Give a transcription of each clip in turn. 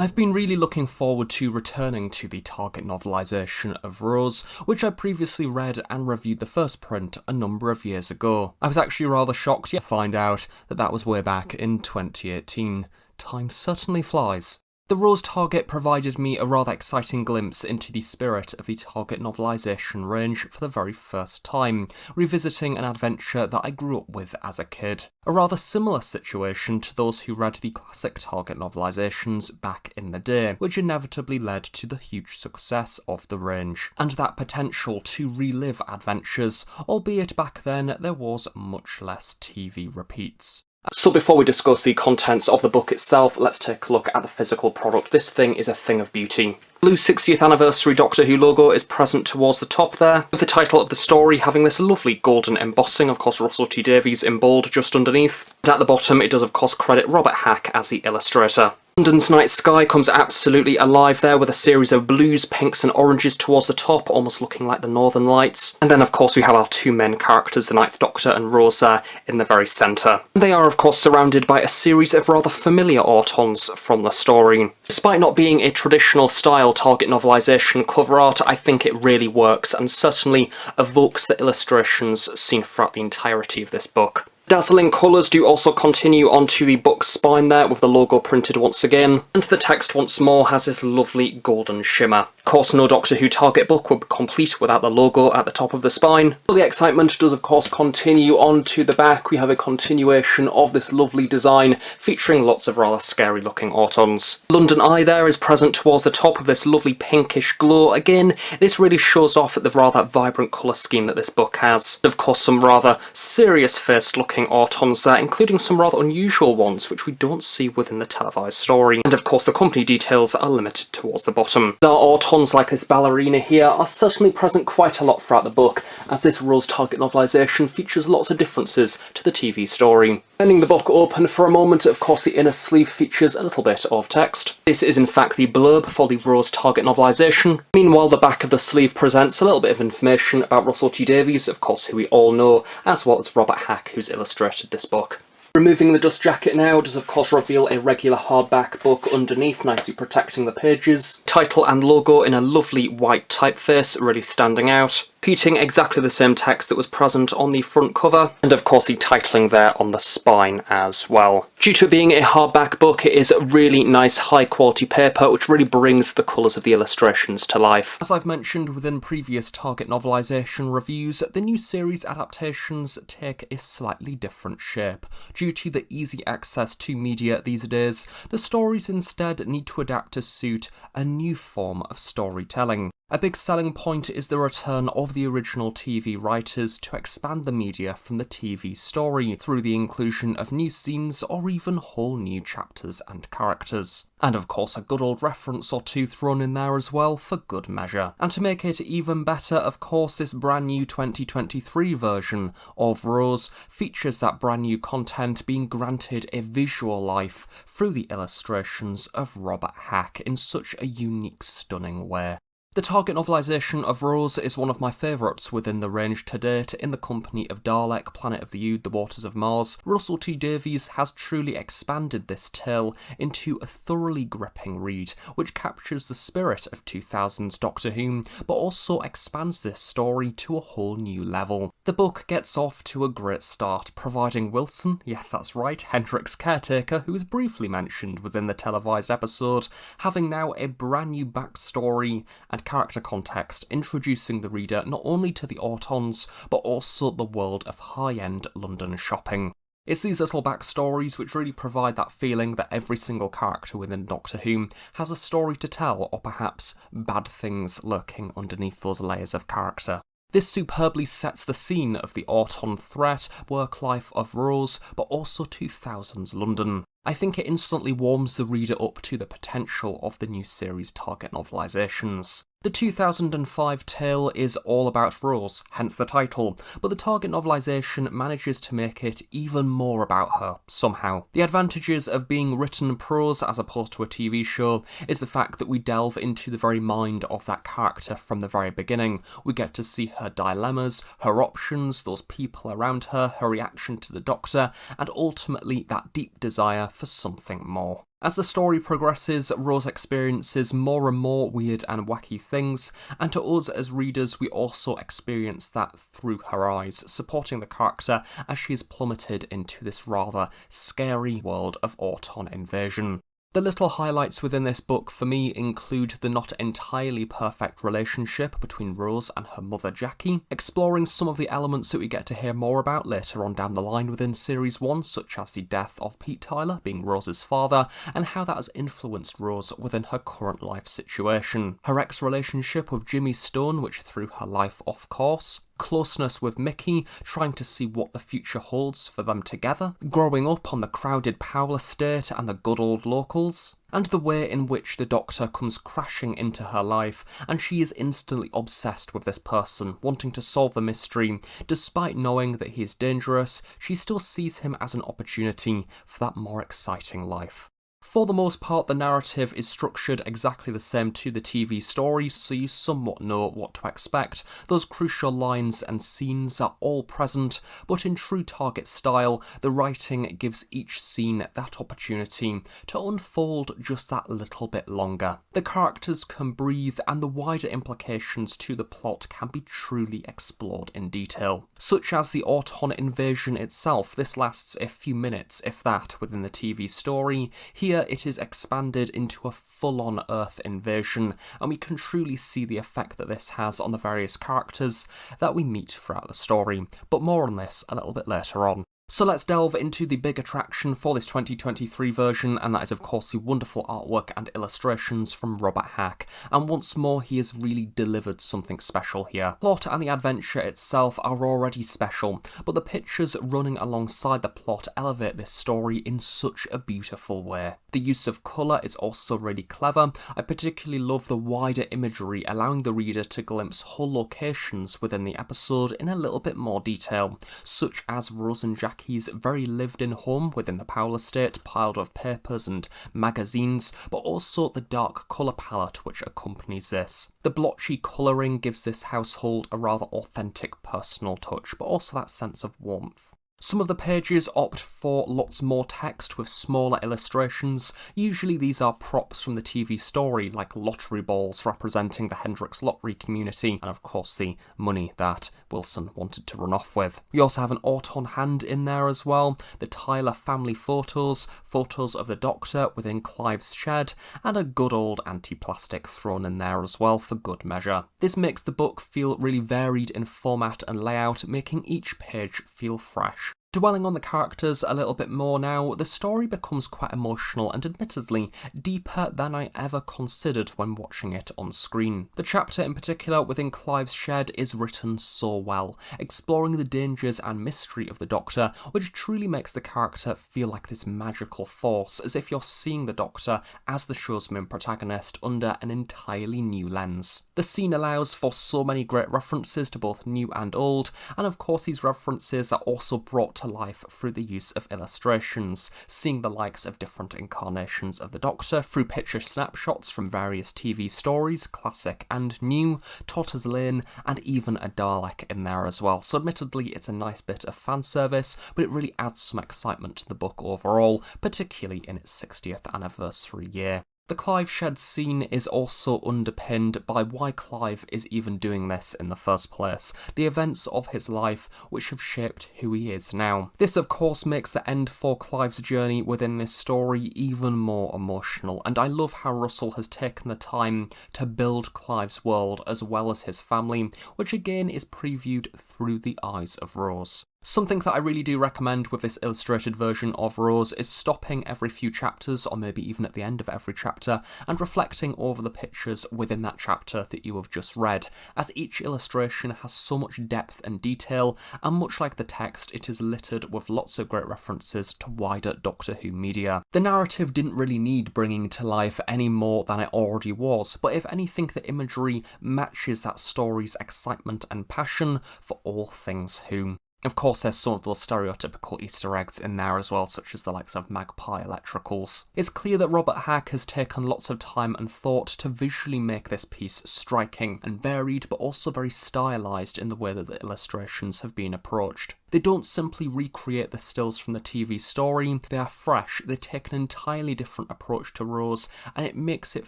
I've been really looking forward to returning to the Target novelisation of Rose, which I previously read and reviewed the first print a number of years ago. I was actually rather shocked to find out that that was way back in 2018. Time certainly flies. The Rose Target provided me a rather exciting glimpse into the spirit of the Target novelisation range for the very first time, revisiting an adventure that I grew up with as a kid. A rather similar situation to those who read the classic Target novelisations back in the day, which inevitably led to the huge success of the range, and that potential to relive adventures, albeit back then there was much less TV repeats. So before we discuss the contents of the book itself, let's take a look at the physical product. This thing is a thing of beauty. The blue 60th anniversary Doctor Who logo is present towards the top there, with the title of the story having this lovely golden embossing, of course Russel T Davies in bold just underneath. And at the bottom it does of course credit Robert Hack as the illustrator. London's night sky comes absolutely alive there with a series of blues, pinks and oranges towards the top, almost looking like the Northern Lights. And then of course we have our two main characters, the Ninth Doctor and Rose there in the very centre. They are of course surrounded by a series of rather familiar Autons from the story. Despite not being a traditional style Target novelisation cover art, I think it really works and certainly evokes the illustrations seen throughout the entirety of this book. Dazzling colours do also continue onto the book's spine there, with the logo printed once again, and the text once more has this lovely golden shimmer. Of course, no Doctor Who Target book would be complete without the logo at the top of the spine, but the excitement does of course continue on to the back. We have a continuation of this lovely design, featuring lots of rather scary looking Autons. London Eye there is present towards the top of this lovely pinkish glow. Again, this really shows off the rather vibrant colour scheme that this book has. Of course, some rather serious faced looking Autons there, including some rather unusual ones which we don't see within the televised story. And of course the company details are limited towards the bottom. Our Autons like this ballerina here are certainly present quite a lot throughout the book, as this Rose Target novelisation features lots of differences to the TV story. Bending the book open for a moment, of course the inner sleeve features a little bit of text. This is in fact the blurb for the Rose Target novelisation. Meanwhile, the back of the sleeve presents a little bit of information about Russel T Davies, of course who we all know, as well as Robert Hack, who's illustrated this book. Removing the dust jacket now does of course reveal a regular hardback book underneath, nicely protecting the pages. Title and logo in a lovely white typeface, really standing out. Repeating exactly the same text that was present on the front cover, and of course the titling there on the spine as well. Due to it being a hardback book, it is really nice high quality paper which really brings the colours of the illustrations to life. As I've mentioned within previous Target novelisation reviews, the new series adaptations take a slightly different shape. Due to the easy access to media these days, the stories instead need to adapt to suit a new form of storytelling. A big selling point is the return of the original TV writers to expand the media from the TV story through the inclusion of new scenes or even whole new chapters and characters. And of course a good old reference or two thrown in there as well for good measure. And to make it even better, of course, this brand new 2023 version of Rose features that brand new content being granted a visual life through the illustrations of Robert Hack in such a unique, stunning way. The Target novelisation of Rose is one of my favourites within the range to date. In the company of Dalek, Planet of the Ood, The Waters of Mars, Russel T Davies has truly expanded this tale into a thoroughly gripping read, which captures the spirit of 2000's Doctor Who, but also expands this story to a whole new level. The book gets off to a great start, providing Wilson, yes that's right, Hendricks' caretaker, who is briefly mentioned within the televised episode, having now a brand new backstory and character context, introducing the reader not only to the Autons, but also the world of high-end London shopping. It's these little backstories which really provide that feeling that every single character within Doctor Who has a story to tell, or perhaps bad things lurking underneath those layers of character. This superbly sets the scene of the Auton threat, work life of Rose, but also 2000's London. I think it instantly warms the reader up to the potential of the new series Target novelisations. The 2005 tale is all about Rose, hence the title, but the Target novelisation manages to make it even more about her, somehow. The advantages of being written prose as opposed to a TV show is the fact that we delve into the very mind of that character from the very beginning. We get to see her dilemmas, her options, those people around her, her reaction to the Doctor, and ultimately that deep desire for something more. As the story progresses, Rose experiences more and more weird and wacky things, and to us as readers we also experience that through her eyes, supporting the character as she is plummeted into this rather scary world of Auton invasion. The little highlights within this book for me include the not entirely perfect relationship between Rose and her mother Jackie, exploring some of the elements that we get to hear more about later on down the line within Series 1, such as the death of Pete Tyler, being Rose's father, and how that has influenced Rose within her current life situation. Her ex-relationship with Jimmy Stone, which threw her life off course, closeness with Mickey, trying to see what the future holds for them together, growing up on the crowded Powell estate and the good old locals, and the way in which the Doctor comes crashing into her life and she is instantly obsessed with this person, wanting to solve the mystery. Despite knowing that he is dangerous, she still sees him as an opportunity for that more exciting life. For the most part, the narrative is structured exactly the same to the TV story, so you somewhat know what to expect. Those crucial lines and scenes are all present, but in true Target style, the writing gives each scene that opportunity to unfold just that little bit longer. The characters can breathe, and the wider implications to the plot can be truly explored in detail. Such as the Auton invasion itself, this lasts a few minutes, if that, within the TV story. Here it is expanded into a full-on Earth invasion, and we can truly see the effect that this has on the various characters that we meet throughout the story, but more on this a little bit later on. So let's delve into the big attraction for this 2023 version, and that is of course the wonderful artwork and illustrations from Robert Hack, and once more he has really delivered something special here. Plot and the adventure itself are already special, but the pictures running alongside the plot elevate this story in such a beautiful way. The use of colour is also really clever. I particularly love the wider imagery, allowing the reader to glimpse whole locations within the episode in a little bit more detail, such as Rose and Jackie's very lived-in home within the Powell estate, piled with papers and magazines, but also the dark colour palette which accompanies this. The blotchy colouring gives this household a rather authentic personal touch, but also that sense of warmth. Some of the pages opt for lots more text with smaller illustrations. Usually these are props from the TV story, like lottery balls representing the Hendrix lottery community, and of course the money that Wilson wanted to run off with. We also have an Auton hand in there as well, the Tyler family photos, photos of the Doctor within Clive's shed, and a good old anti-plastic thrown in there as well for good measure. This makes the book feel really varied in format and layout, making each page feel fresh. Dwelling on the characters a little bit more now, the story becomes quite emotional and admittedly deeper than I ever considered when watching it on screen. The chapter in particular within Clive's shed is written so well, exploring the dangers and mystery of the Doctor, which truly makes the character feel like this magical force, as if you're seeing the Doctor as the show's main protagonist under an entirely new lens. The scene allows for so many great references to both new and old, and of course these references are also brought to life through the use of illustrations, seeing the likes of different incarnations of the Doctor through picture snapshots from various TV stories, classic and new, Totter's Lane, and even a Dalek in there as well. So admittedly it's a nice bit of fan service, but it really adds some excitement to the book overall, particularly in its 60th anniversary year. The Clive shed scene is also underpinned by why Clive is even doing this in the first place, the events of his life which have shaped who he is now. This of course makes the end for Clive's journey within this story even more emotional, and I love how Russell has taken the time to build Clive's world as well as his family, which again is previewed through the eyes of Rose. Something that I really do recommend with this illustrated version of Rose is stopping every few chapters, or maybe even at the end of every chapter, and reflecting over the pictures within that chapter that you have just read, as each illustration has so much depth and detail, and much like the text, it is littered with lots of great references to wider Doctor Who media. The narrative didn't really need bringing to life any more than it already was, but if anything, the imagery matches that story's excitement and passion for all things Who. Of course, there's some of those stereotypical Easter eggs in there as well, such as the likes of magpie electricals. It's clear that Robert Hack has taken lots of time and thought to visually make this piece striking and varied, but also very stylised in the way that the illustrations have been approached. They don't simply recreate the stills from the TV story, they are fresh, they take an entirely different approach to Rose, and it makes it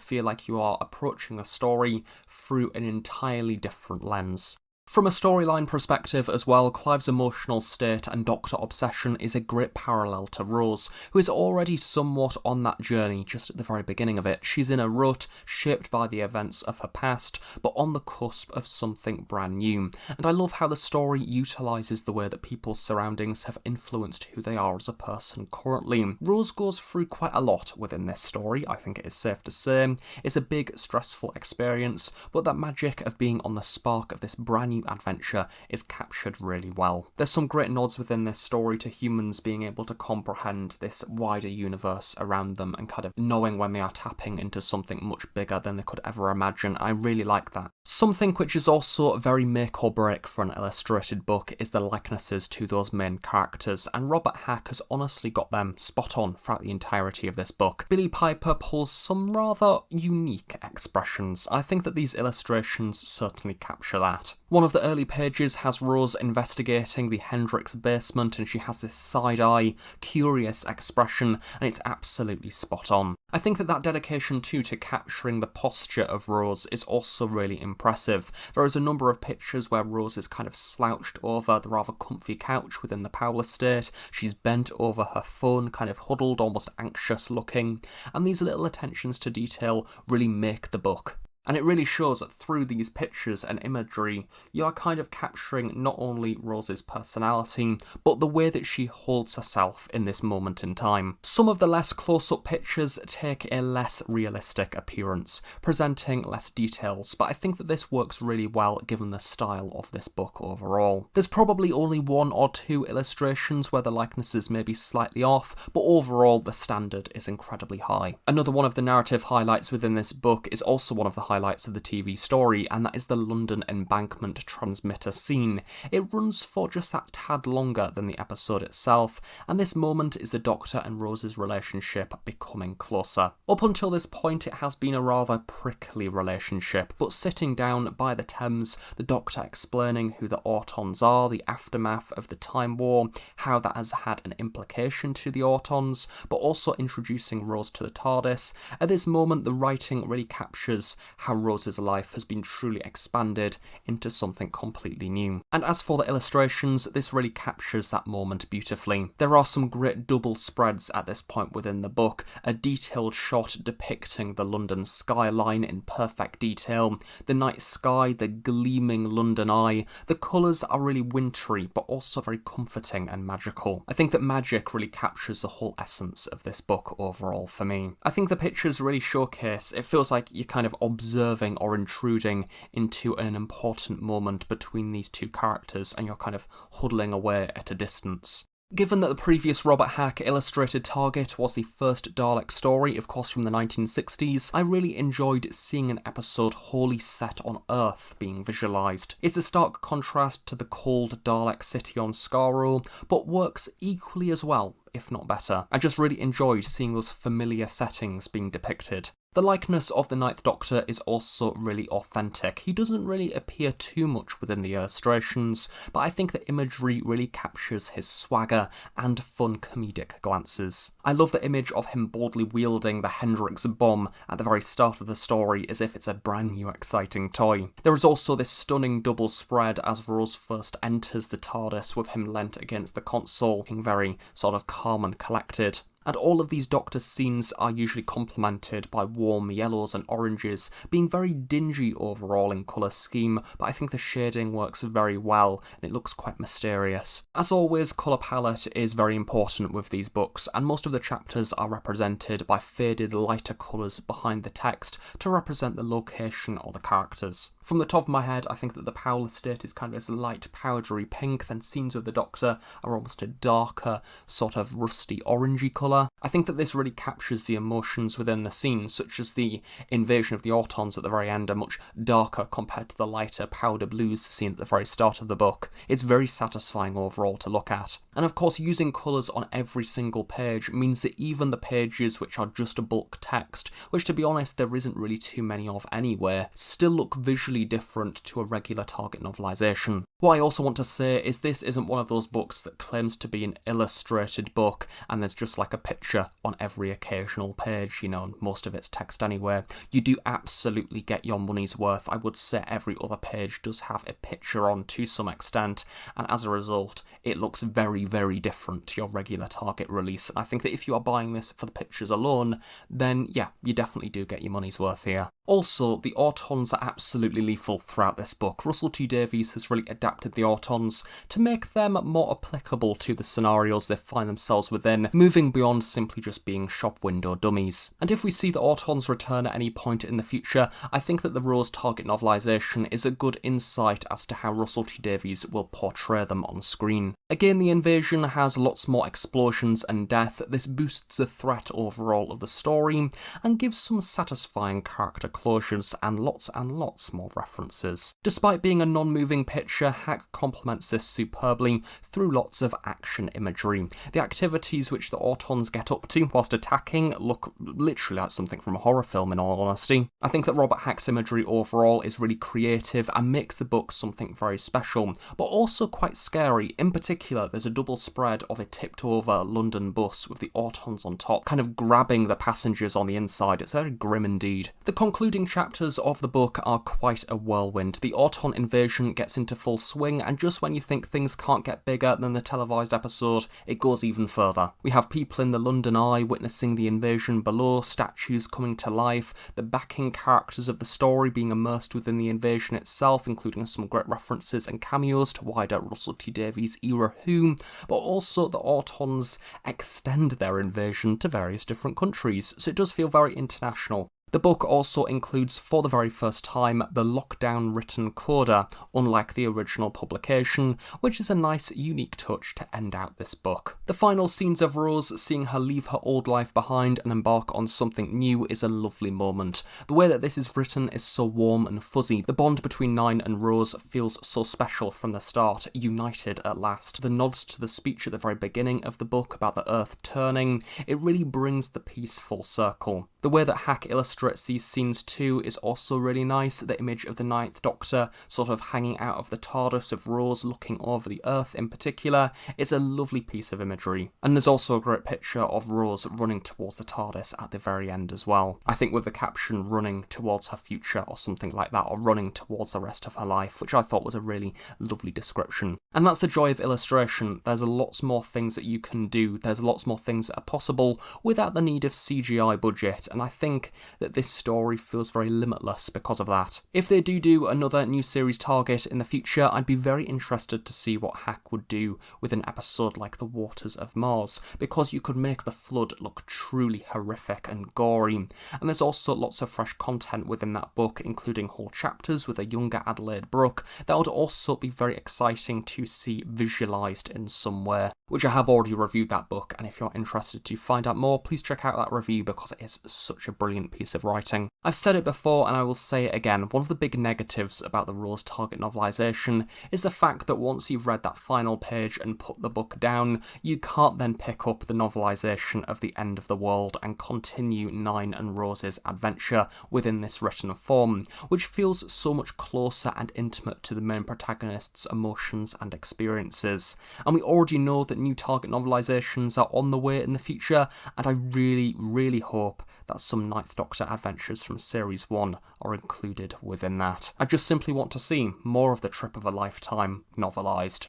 feel like you are approaching a story through an entirely different lens. From a storyline perspective as well, Clive's emotional state and Doctor obsession is a great parallel to Rose, who is already somewhat on that journey just at the very beginning of it. She's in a rut, shaped by the events of her past, but on the cusp of something brand new. And I love how the story utilises the way that people's surroundings have influenced who they are as a person currently. Rose goes through quite a lot within this story, I think it is safe to say. It's a big, stressful experience, but that magic of being on the spark of this brand new adventure is captured really well. There's some great nods within this story to humans being able to comprehend this wider universe around them and kind of knowing when they are tapping into something much bigger than they could ever imagine. I really like that. Something which is also very make or break for an illustrated book is the likenesses to those main characters, and Robert Hack has honestly got them spot on throughout the entirety of this book. Billie Piper pulls some rather unique expressions. I think that these illustrations certainly capture that. One of the early pages has Rose investigating the Hendrix basement, and she has this side-eye, curious expression, and it's absolutely spot on. I think that dedication too to capturing the posture of Rose is also really impressive. There is a number of pictures where Rose is kind of slouched over the rather comfy couch within the Powell estate. She's bent over her phone, kind of huddled, almost anxious looking, and these little attentions to detail really make the book. And it really shows that through these pictures and imagery, you are kind of capturing not only Rose's personality, but the way that she holds herself in this moment in time. Some of the less close-up pictures take a less realistic appearance, presenting less details, but I think that this works really well given the style of this book overall. There's probably only one or two illustrations where the likenesses may be slightly off, but overall the standard is incredibly high. Another one of the narrative highlights within this book is also one of the highlights of the TV story, and that is the London Embankment transmitter scene. It runs for just that tad longer than the episode itself, and this moment is the Doctor and Rose's relationship becoming closer. Up until this point, it has been a rather prickly relationship, but sitting down by the Thames, the Doctor explaining who the Autons are, the aftermath of the Time War, how that has had an implication to the Autons, but also introducing Rose to the TARDIS. At this moment, the writing really captures how Rose's life has been truly expanded into something completely new. And as for the illustrations, this really captures that moment beautifully. There are some great double spreads at this point within the book, a detailed shot depicting the London skyline in perfect detail, the night sky, the gleaming London eye. The colours are really wintry, but also very comforting and magical. I think that magic really captures the whole essence of this book overall for me. I think the pictures really showcase, it feels like you're kind of observing or intruding into an important moment between these two characters, and you're kind of huddling away at a distance. Given that the previous Robert Hack illustrated Target was the first Dalek story, of course from the 1960s, I really enjoyed seeing an episode wholly set on Earth being visualised. It's a stark contrast to the cold Dalek city on Skaro, but works equally as well, if not better. I just really enjoyed seeing those familiar settings being depicted. The likeness of the Ninth Doctor is also really authentic. He doesn't really appear too much within the illustrations, but I think the imagery really captures his swagger and fun comedic glances. I love the image of him boldly wielding the Hendrix bomb at the very start of the story as if it's a brand new exciting toy. There is also this stunning double spread as Rose first enters the TARDIS with him leant against the console, looking very sort of calm and collected. And all of these Doctor scenes are usually complemented by warm yellows and oranges, being very dingy overall in colour scheme, but I think the shading works very well and it looks quite mysterious. As always, colour palette is very important with these books, and most of the chapters are represented by faded lighter colours behind the text to represent the location or the characters. From the top of my head, I think that the Powell estate is kind of this light powdery pink, then scenes with the Doctor are almost a darker, sort of rusty orangey colour. I think that this really captures the emotions within the scene, such as the invasion of the Autons at the very end are much darker compared to the lighter powder blues seen at the very start of the book. It's very satisfying overall to look at. And of course, using colours on every single page means that even the pages which are just a bulk text, which to be honest there isn't really too many of anyway, still look visually different to a regular target novelisation. What I also want to say is this isn't one of those books that claims to be an illustrated book and there's just like a picture on every occasional page, most of it's text anyway. You do absolutely get your money's worth. I would say every other page does have a picture on to some extent, and as a result, it looks very, very different to your regular Target release. And I think that if you are buying this for the pictures alone, then yeah, you definitely do get your money's worth here. Also, the Autons are absolutely lethal throughout this book. Russel T Davies has really adapted the Autons to make them more applicable to the scenarios they find themselves within, moving beyond simply just being shop window dummies. And if we see the Autons return at any point in the future, I think that the Rose Target novelisation is a good insight as to how Russel T Davies will portray them on screen. Again, the invasion has lots more explosions and death. This boosts the threat overall of the story and gives some satisfying character closures and lots more references. Despite being a non-moving picture, Hack complements this superbly through lots of action imagery. The activities which the Autons get up to whilst attacking look literally like something from a horror film in all honesty. I think that Robert Hack's imagery overall is really creative and makes the book something very special, but also quite scary. In particular, there's a double spread of a tipped over London bus with the Autons on top, kind of grabbing the passengers on the inside. It's very grim indeed. The concluding chapters of the book are quite a whirlwind. The Auton invasion gets into full swing, and just when you think things can't get bigger than the televised episode, it goes even further. We have people in the London Eye witnessing the invasion below, statues coming to life, the backing characters of the story being immersed within the invasion itself, including some great references and cameos to wider Russel T Davies era Who, but also the Autons extend their invasion to various different countries, so it does feel very international. The book also includes, for the very first time, the lockdown written coda, unlike the original publication, which is a nice, unique touch to end out this book. The final scenes of Rose, seeing her leave her old life behind and embark on something new, is a lovely moment. The way that this is written is so warm and fuzzy. The bond between Nine and Rose feels so special from the start, united at last. The nods to the speech at the very beginning of the book about the earth turning, it really brings the piece full circle. The way that Hack illustrates these scenes too is also really nice. The image of the Ninth Doctor sort of hanging out of the TARDIS of Rose looking over the Earth in particular is a lovely piece of imagery. And there's also a great picture of Rose running towards the TARDIS at the very end as well. I think with the caption running towards her future or something like that, or running towards the rest of her life, which I thought was a really lovely description. And that's the joy of illustration. There's lots more things that you can do. There's lots more things that are possible without the need of CGI budget. And I think that this story feels very limitless because of that. If they do another new series Target in the future, I'd be very interested to see what Hack would do with an episode like The Waters of Mars, because you could make the flood look truly horrific and gory. And there's also lots of fresh content within that book, including whole chapters with a younger Adelaide Brooke, that would also be very exciting to see visualised in some way, which I have already reviewed that book, and if you're interested to find out more, please check out that review because it is such a brilliant piece of writing. I've said it before and I will say it again, one of the big negatives about the Rose Target novelisation is the fact that once you've read that final page and put the book down, you can't then pick up the novelisation of the end of the world and continue Nine and Rose's adventure within this written form, which feels so much closer and intimate to the main protagonist's emotions and experiences. And we already know that new Target novelisations are on the way in the future, and I really hope that some Ninth Doctor adventures from Series 1 are included within that. I just simply want to see more of the Trip of a Lifetime novelised.